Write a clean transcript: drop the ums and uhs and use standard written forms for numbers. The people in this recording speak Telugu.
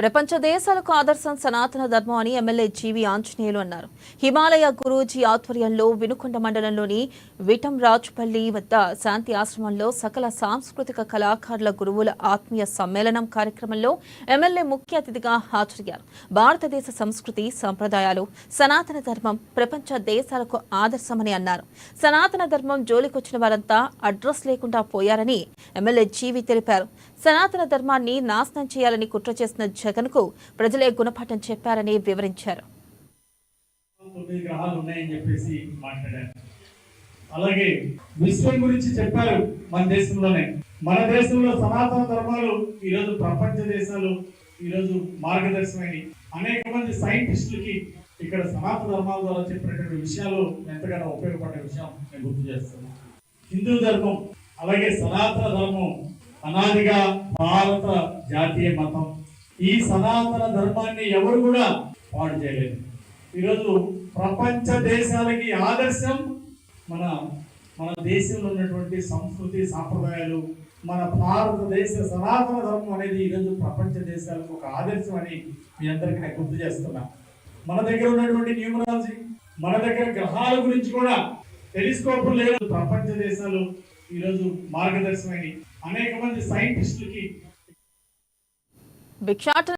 ప్రపంచ దేశాలకు ఆదర్శం సనాతన ధర్మం అని ఎమ్మెల్యే జీవి ఆంజనేయులు అన్నారు. హిమాలయ గురూజీ ఆధ్వర్యంలో వినుకొండ మండలంలోని విటంరాజుపల్లి వద్ద శాంతి ఆశ్రమంలో సకల సాంస్కృతిక కళాకారుల గురువుల ఆత్మీయ సమ్మేళనం కార్యక్రమంలో ఎమ్మెల్యే ముఖ్య అతిథిగా హాజరయ్యారు. భారతదేశ సంస్కృతి సంప్రదాయాలు సనాతన ధర్మం ప్రపంచ దేశాలకు ఆదర్శమని అన్నారు. సనాతన ధర్మం జోలికొచ్చిన వారంతా అడ్రస్ లేకుండా పోయారని ఎమ్మెల్యే జీవి తెలిపారు. సనాతన ధర్మాన్ని నాశనం చేయాలని కుట్ర చేసిన జగన్ కు ప్రజలే గుణపాఠం చెప్పారని వివరించారు. అలాగే విశ్వం గురించి చెప్పారు. మన దేశంలో సనాతన ధర్మాలు ఈరోజు ప్రపంచ దేశాలు ఈరోజు మార్గదర్శనమని అనేక మంది సైంటిస్టులకి ఇక్కడ సనాతన ధర్మాల ద్వారా చెప్పినటువంటి విషయాలు ఎంతగానో ఉపయోగపడే విషయం నేను గుర్తు చేస్తున్నాను. హిందూ ధర్మం అలాగే సనాతన ధర్మం అనాదిగా భారత జాతీయ మతం. ఈ సనాతన ధర్మాన్ని ఎవరు కూడా పాడు చేయలేదు. ఈరోజు ప్రపంచ దేశాలకి ఆదర్శం మన దేశంలో ఉన్నటువంటి సంస్కృతి సాంప్రదాయాలు. మన భారతదేశ సనాతన ధర్మం అనేది ఈరోజు ప్రపంచ దేశాలకు ఒక ఆదర్శం అని మీ అందరికీ నేను గుర్తు చేస్తున్నా. మన దగ్గర ఉన్నటువంటి న్యూమరాలజీ, మన దగ్గర గ్రహాల గురించి కూడా టెలిస్కోప్ లేదు. ప్రపంచ దేశాలు ఈరోజు మార్గదర్శనమని అనేక మంది సైంటిస్టులకి